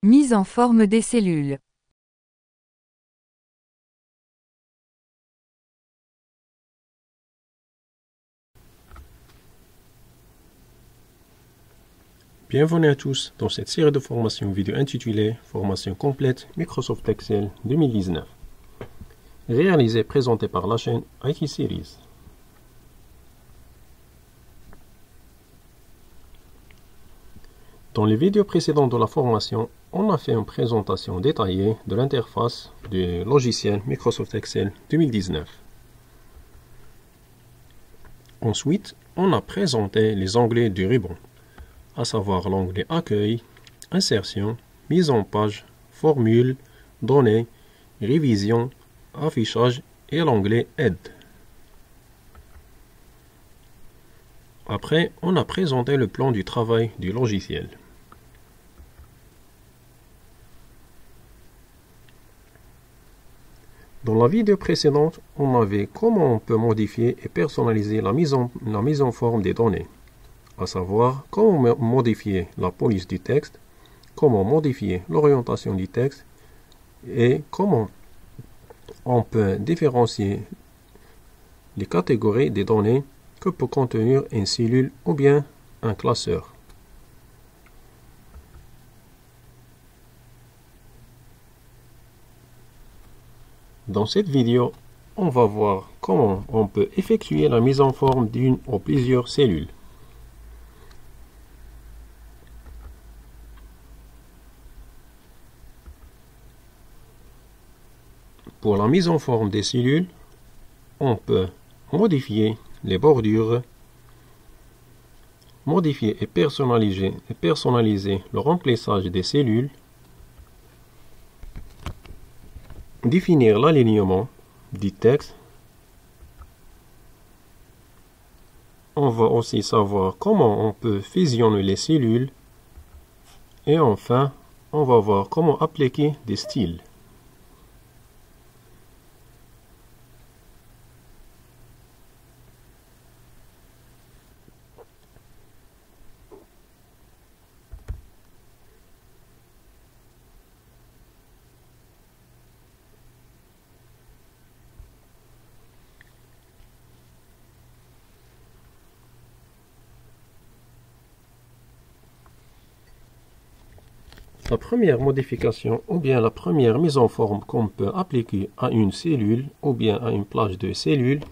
Mise en forme des cellules. Bienvenue à tous dans cette série de formations vidéo intitulée Formation complète Microsoft Excel 2019, réalisée et présentée par la chaîne IT Series. Dans les vidéos précédentes de la formation, on a fait une présentation détaillée de l'interface du logiciel Microsoft Excel 2019. Ensuite, on a présenté les onglets du ruban, à savoir l'onglet Accueil, Insertion, Mise en page, Formule, Données, Révision, Affichage et l'onglet Aide. Après, on a présenté le plan du travail du logiciel. Dans la vidéo précédente, on a vu comment on peut modifier et personnaliser la mise en forme des données, à savoir comment modifier la police du texte, comment modifier l'orientation du texte et comment on peut différencier les catégories des données que peut contenir une cellule ou bien un classeur. Dans cette vidéo, on va voir comment on peut effectuer la mise en forme d'une ou plusieurs cellules. Pour la mise en forme des cellules, on peut modifier les bordures, modifier et personnaliser le remplissage des cellules, définir l'alignement du texte. On va aussi savoir comment on peut fusionner les cellules et enfin, on va voir comment appliquer des styles. La première modification ou bien la première mise en forme qu'on peut appliquer à une cellule ou bien à une plage de cellules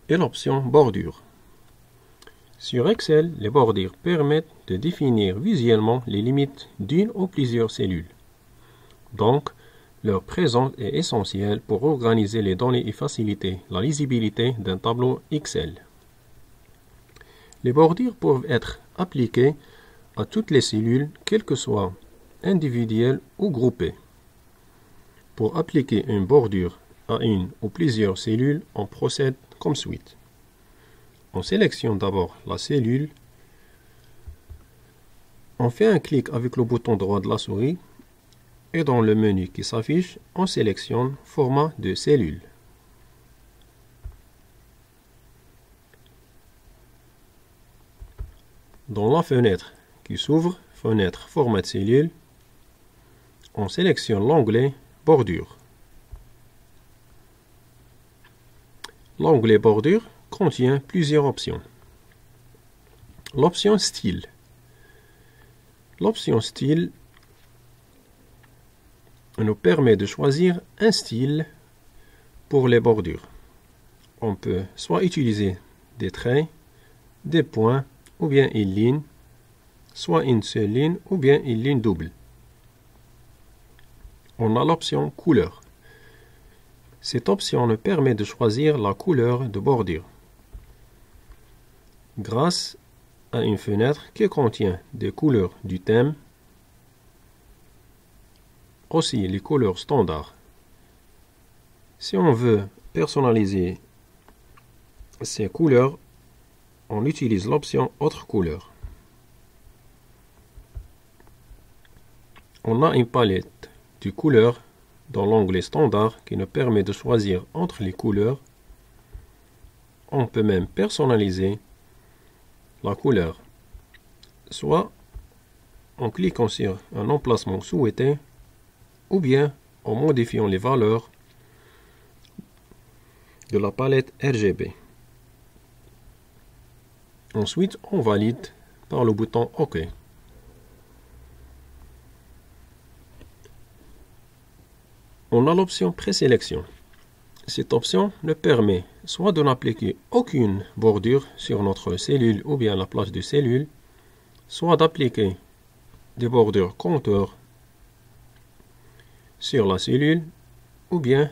est l'option bordure. Sur Excel, les bordures permettent de définir visuellement les limites d'une ou plusieurs cellules. Donc, leur présence est essentielle pour organiser les données et faciliter la lisibilité d'un tableau Excel. Les bordures peuvent être appliquées à toutes les cellules, quelles que soient individuelles ou groupées. Pour appliquer une bordure à une ou plusieurs cellules, on procède comme suit. On sélectionne d'abord la cellule. On fait un clic avec le bouton droit de la souris et dans le menu qui s'affiche, on sélectionne Format de cellule. Dans la fenêtre qui s'ouvre, Fenêtre Format de cellule, on sélectionne l'onglet Bordure. L'onglet Bordure contient plusieurs options. L'option Style. L'option Style nous permet de choisir un style pour les bordures. On peut soit utiliser des traits, des points ou bien une ligne, soit une seule ligne ou bien une ligne double. On a l'option Couleur. Cette option nous permet de choisir la couleur de bordure grâce à une fenêtre qui contient des couleurs du thème, aussi les couleurs standards. Si on veut personnaliser ces couleurs, on utilise l'option Autre couleur. On a une palette de couleurs dans l'onglet Standard qui nous permet de choisir entre les couleurs. On peut même personnaliser la couleur. Soit en cliquant sur un emplacement souhaité ou bien en modifiant les valeurs de la palette RGB. Ensuite, on valide par le bouton OK. On a l'option présélection. Cette option nous permet soit de n'appliquer aucune bordure sur notre cellule ou bien la plage de cellule, soit d'appliquer des bordures contours sur la cellule ou bien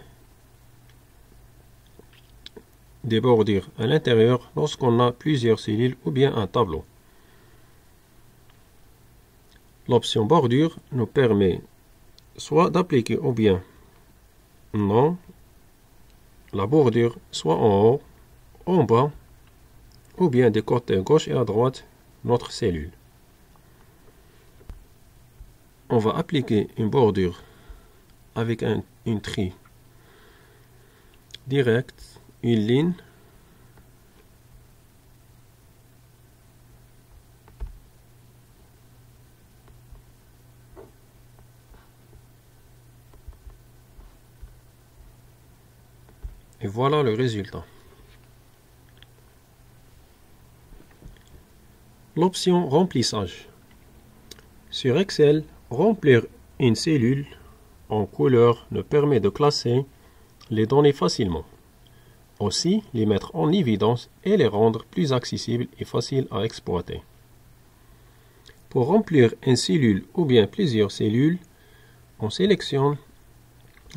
des bordures à l'intérieur lorsqu'on a plusieurs cellules ou bien un tableau. L'option bordure nous permet soit d'appliquer ou bien non la bordure soit en haut, en bas ou bien des côtés à gauche et à droite de notre cellule. On va appliquer une bordure avec une tri direct, une ligne et voilà le résultat. L'option remplissage. Sur Excel, remplir une cellule en couleur nous permet de classer les données facilement. Aussi, les mettre en évidence et les rendre plus accessibles et faciles à exploiter. Pour remplir une cellule ou bien plusieurs cellules, on sélectionne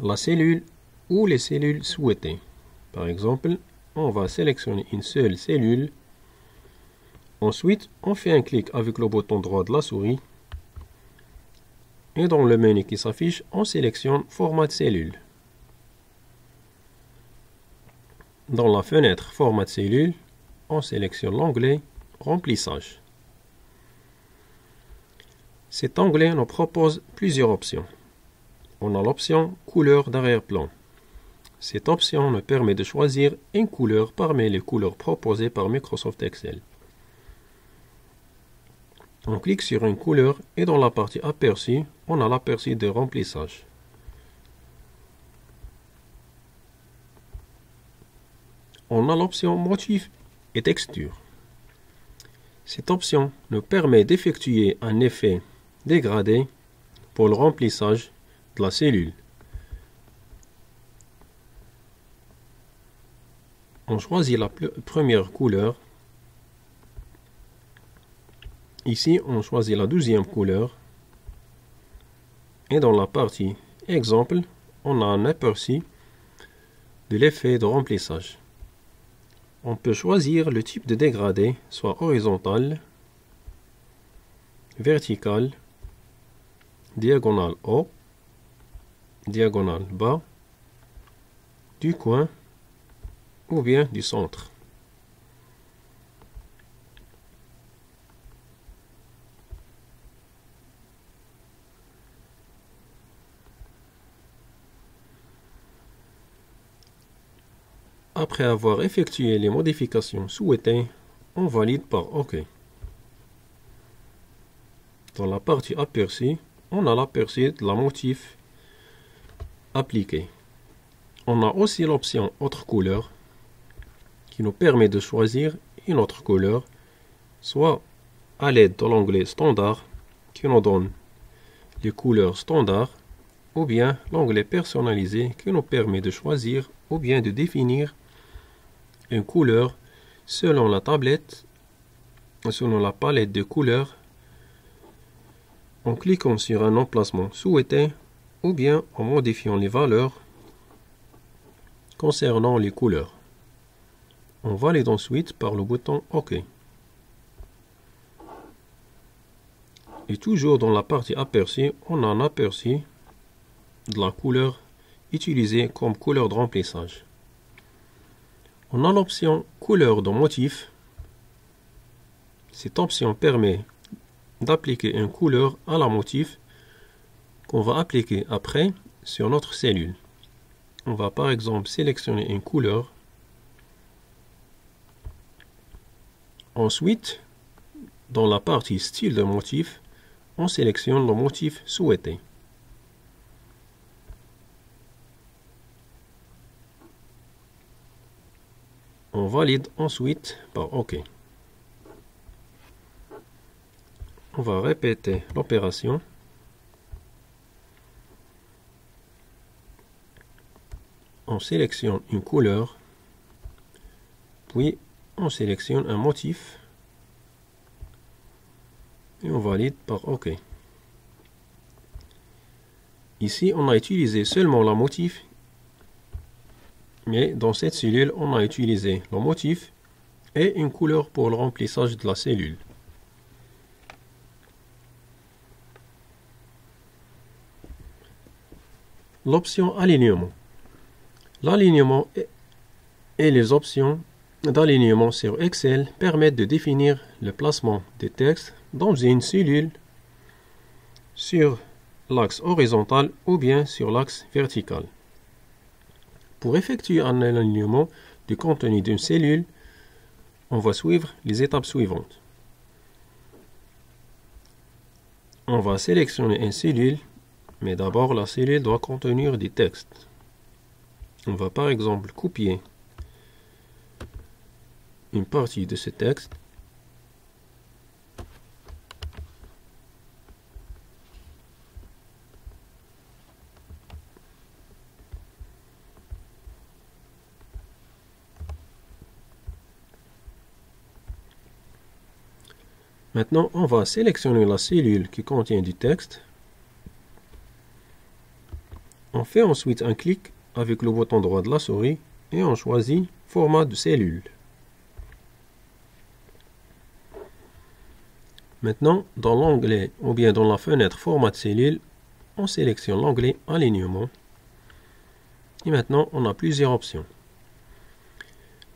la cellule ou les cellules souhaitées. Par exemple, on va sélectionner une seule cellule. Ensuite, on fait un clic avec le bouton droit de la souris. Et dans le menu qui s'affiche, on sélectionne Format de cellule. Dans la fenêtre Format de cellule, on sélectionne l'onglet Remplissage. Cet onglet nous propose plusieurs options. On a l'option Couleur d'arrière-plan. Cette option nous permet de choisir une couleur parmi les couleurs proposées par Microsoft Excel. On clique sur une couleur et dans la partie aperçu, on a l'aperçu de remplissage. On a l'option motif et texture. Cette option nous permet d'effectuer un effet dégradé pour le remplissage de la cellule. On choisit la première couleur. Ici, on choisit la deuxième couleur. Et dans la partie exemple, on a un aperçu de l'effet de remplissage. On peut choisir le type de dégradé, soit horizontal, vertical, diagonale haut, diagonale bas, du coin ou bien du centre. Après avoir effectué les modifications souhaitées, on valide par OK. Dans la partie aperçu, on a l'aperçu de la motif appliqué. On a aussi l'option Autre couleur qui nous permet de choisir une autre couleur, soit à l'aide de l'onglet Standard qui nous donne les couleurs standards, ou bien l'onglet Personnalisé qui nous permet de choisir ou bien de définir une couleur selon la tablette, selon la palette de couleurs, en cliquant sur un emplacement souhaité ou bien en modifiant les valeurs concernant les couleurs. On valide ensuite par le bouton OK. Et toujours dans la partie aperçu, on a un aperçu de la couleur utilisée comme couleur de remplissage. On a l'option couleur de motif. Cette option permet d'appliquer une couleur à la motif qu'on va appliquer après sur notre cellule. On va par exemple sélectionner une couleur. Ensuite, dans la partie style de motif, on sélectionne le motif souhaité. On valide ensuite par OK. On va répéter l'opération. On sélectionne une couleur, puis on sélectionne un motif et on valide par OK. Ici, on a utilisé seulement le motif, mais dans cette cellule, on a utilisé le motif et une couleur pour le remplissage de la cellule. L'option alignement. L'alignement et les options d'alignement sur Excel permettent de définir le placement des textes dans une cellule sur l'axe horizontal ou bien sur l'axe vertical. Pour effectuer un alignement du contenu d'une cellule, on va suivre les étapes suivantes. On va sélectionner une cellule, mais d'abord la cellule doit contenir des textes. On va par exemple copier une partie de ce texte. Maintenant, on va sélectionner la cellule qui contient du texte. On fait ensuite un clic avec le bouton droit de la souris et on choisit format de cellule. Maintenant, dans l'onglet ou bien dans la fenêtre format de cellule, on sélectionne l'onglet alignement. Et maintenant, on a plusieurs options.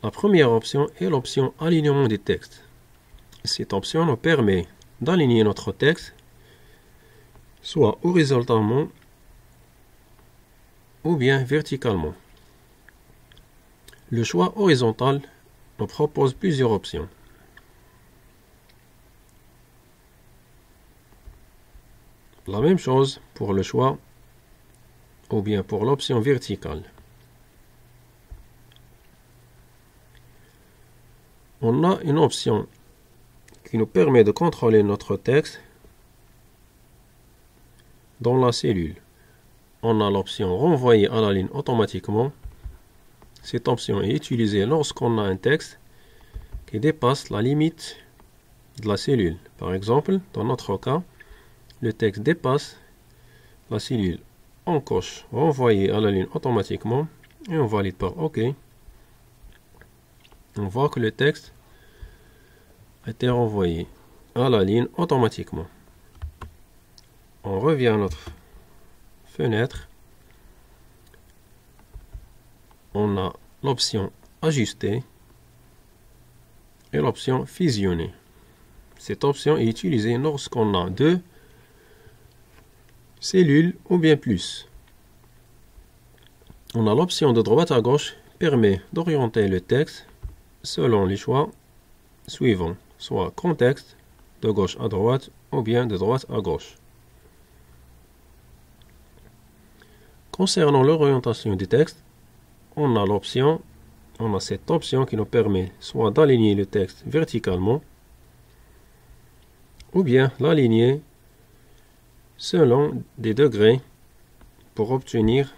La première option est l'option alignement des textes. Cette option nous permet d'aligner notre texte soit horizontalement ou bien verticalement. Le choix horizontal nous propose plusieurs options. La même chose pour le choix ou bien pour l'option verticale. On a une option qui nous permet de contrôler notre texte dans la cellule. On a l'option renvoyer à la ligne automatiquement. Cette option est utilisée lorsqu'on a un texte qui dépasse la limite de la cellule. Par exemple, dans notre cas, le texte dépasse la cellule. On coche renvoyer à la ligne automatiquement et on valide par OK. On voit que le texte a été renvoyé à la ligne automatiquement. On revient à notre fenêtre. On a l'option ajuster et l'option fusionner. Cette option est utilisée lorsqu'on a deux cellules ou bien plus. On a l'option de droite à gauche permet d'orienter le texte selon les choix suivants, soit contexte, de gauche à droite ou bien de droite à gauche. Concernant l'orientation du texte, on a cette option qui nous permet soit d'aligner le texte verticalement ou bien l'aligner selon des degrés pour obtenir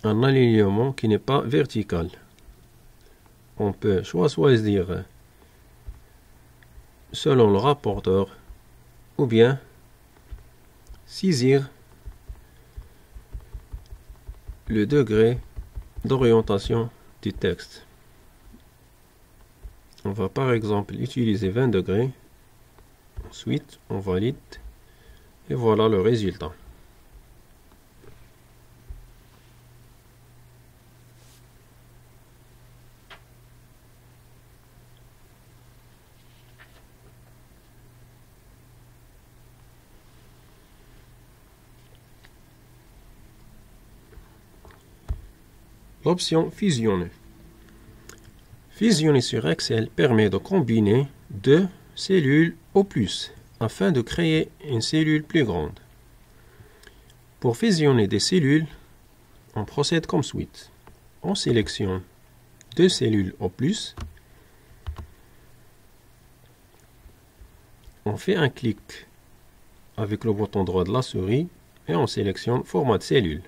un alignement qui n'est pas vertical. On peut choisir selon le rapporteur ou bien saisir le degré d'orientation du texte. On va par exemple utiliser 20 degrés. Ensuite, on valide et voilà le résultat. L'option fusionner. Fusionner sur Excel permet de combiner deux cellule au plus afin de créer une cellule plus grande. Pour fusionner des cellules, on procède comme suit. On sélectionne deux cellules au plus. On fait un clic avec le bouton droit de la souris et on sélectionne Format de cellule.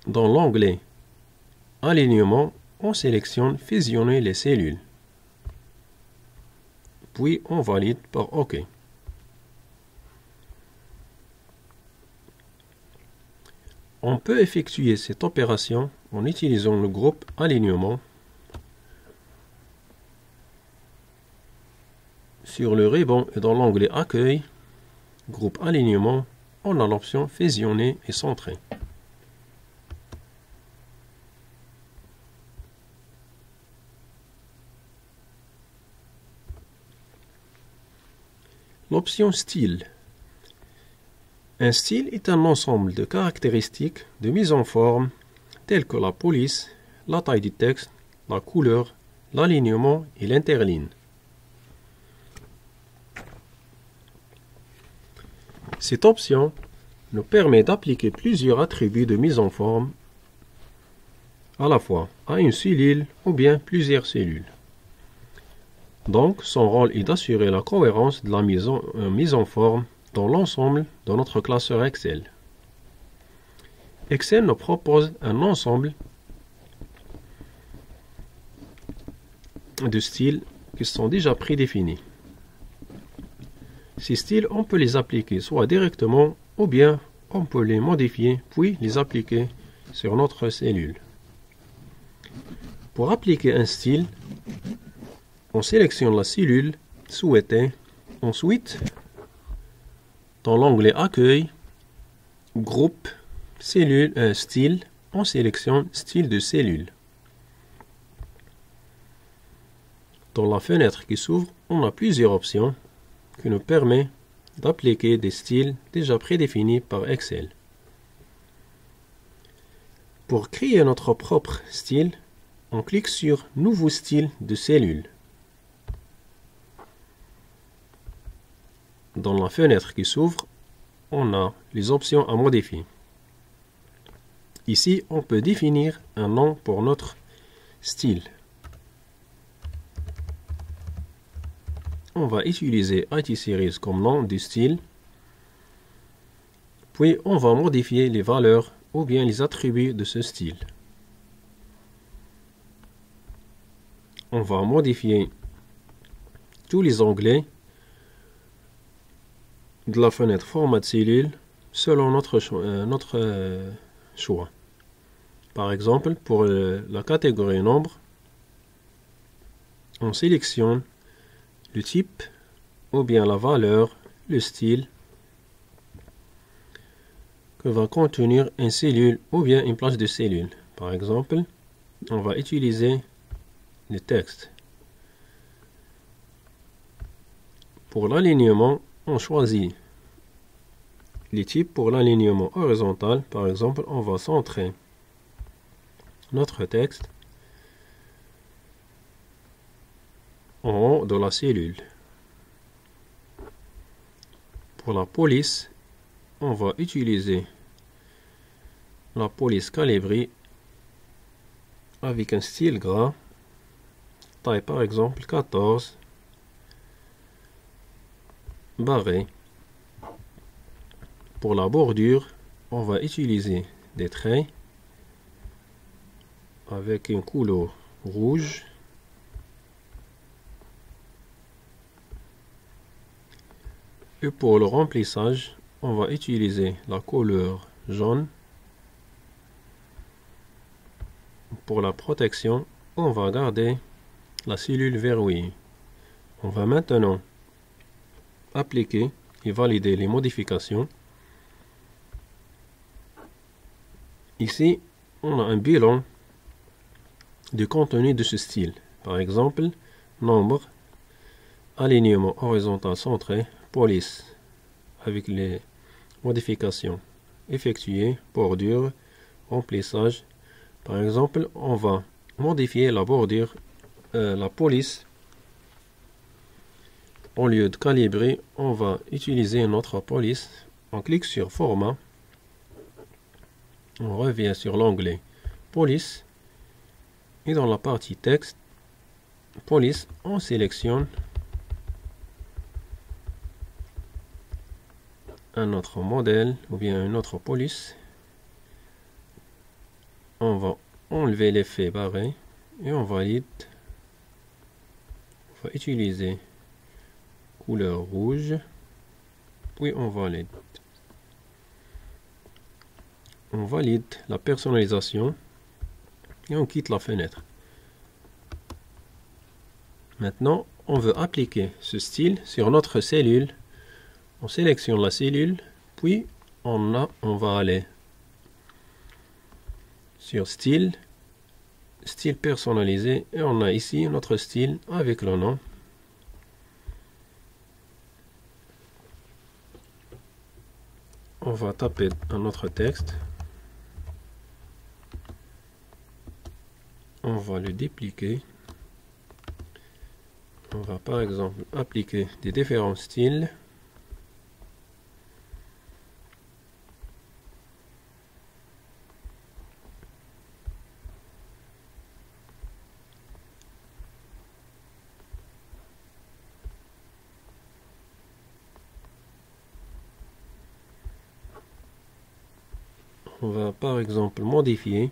Dans l'onglet Alignement, on sélectionne Fusionner les cellules. Puis on valide par OK. On peut effectuer cette opération en utilisant le groupe Alignement. Sur le ruban et dans l'onglet Accueil, groupe Alignement, on a l'option Fusionner et centrer. L'option Style. Un style est un ensemble de caractéristiques de mise en forme telles que la police, la taille du texte, la couleur, l'alignement et l'interligne. Cette option nous permet d'appliquer plusieurs attributs de mise en forme à la fois à une cellule ou bien plusieurs cellules. Donc, son rôle est d'assurer la cohérence de la mise en forme dans l'ensemble de notre classeur Excel. Excel nous propose un ensemble de styles qui sont déjà prédéfinis. Ces styles, on peut les appliquer soit directement ou bien on peut les modifier puis les appliquer sur notre cellule. Pour appliquer un style, on sélectionne la cellule souhaitée. Ensuite, dans l'onglet Accueil, Groupe, Cellule, Style, on sélectionne Style de cellule. Dans la fenêtre qui s'ouvre, on a plusieurs options qui nous permettent d'appliquer des styles déjà prédéfinis par Excel. Pour créer notre propre style, on clique sur Nouveau style de cellule. Dans la fenêtre qui s'ouvre, on a les options à modifier. Ici, on peut définir un nom pour notre style. On va utiliser IT Series comme nom du style. Puis, on va modifier les valeurs ou bien les attributs de ce style. On va modifier tous les onglets de la fenêtre Format de cellule selon notre choix. Par exemple, pour la catégorie nombre, on sélectionne le type ou bien la valeur, le style que va contenir une cellule ou bien une plage de cellule. Par exemple, on va utiliser le texte. Pour l'alignement, on choisit les types pour l'alignement horizontal. Par exemple, on va centrer notre texte en haut de la cellule. Pour la police, on va utiliser la police calibrée avec un style gras, taille par exemple 14, barré. Pour la bordure, on va utiliser des traits avec une couleur rouge. Et pour le remplissage, on va utiliser la couleur jaune. Pour la protection, on va garder la cellule verrouillée. On va maintenant appliquer et valider les modifications. Ici, on a un bilan du contenu de ce style. Par exemple, nombre, alignement horizontal centré, police, avec les modifications effectuées, bordure, remplissage. Par exemple, on va modifier la bordure la police, au lieu de calibrer, on va utiliser notre police. On clique sur Format. On revient sur l'onglet Police. Et dans la partie Texte, Police, on sélectionne un autre modèle ou bien une autre police. On va enlever l'effet barré et on valide. On va utiliser couleur rouge, puis on valide. On valide la personnalisation et on quitte la fenêtre. Maintenant, on veut appliquer ce style sur notre cellule. On sélectionne la cellule, puis on va aller sur style, style personnalisé, et on a ici notre style avec le nom. On va taper un autre texte. On va le dupliquer. On va par exemple appliquer des différents styles. On va par exemple modifier.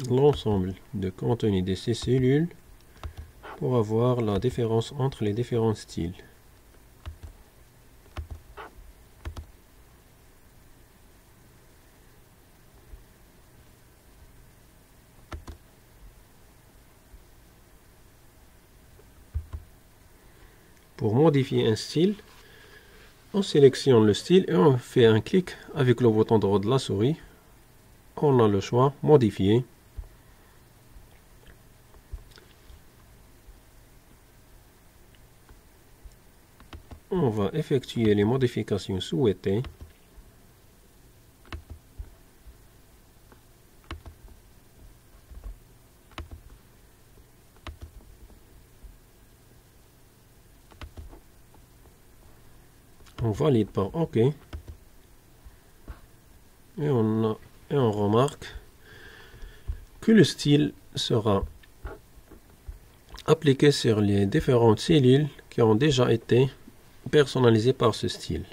L'ensemble de contenu de ces cellules pour avoir la différence entre les différents styles. Pour modifier un style, on sélectionne le style et on fait un clic avec le bouton droit de la souris. On a le choix Modifier. On va effectuer les modifications souhaitées. On valide par OK. Et on remarque que le style sera appliqué sur les différentes cellules qui ont déjà été personnalisées par ce style.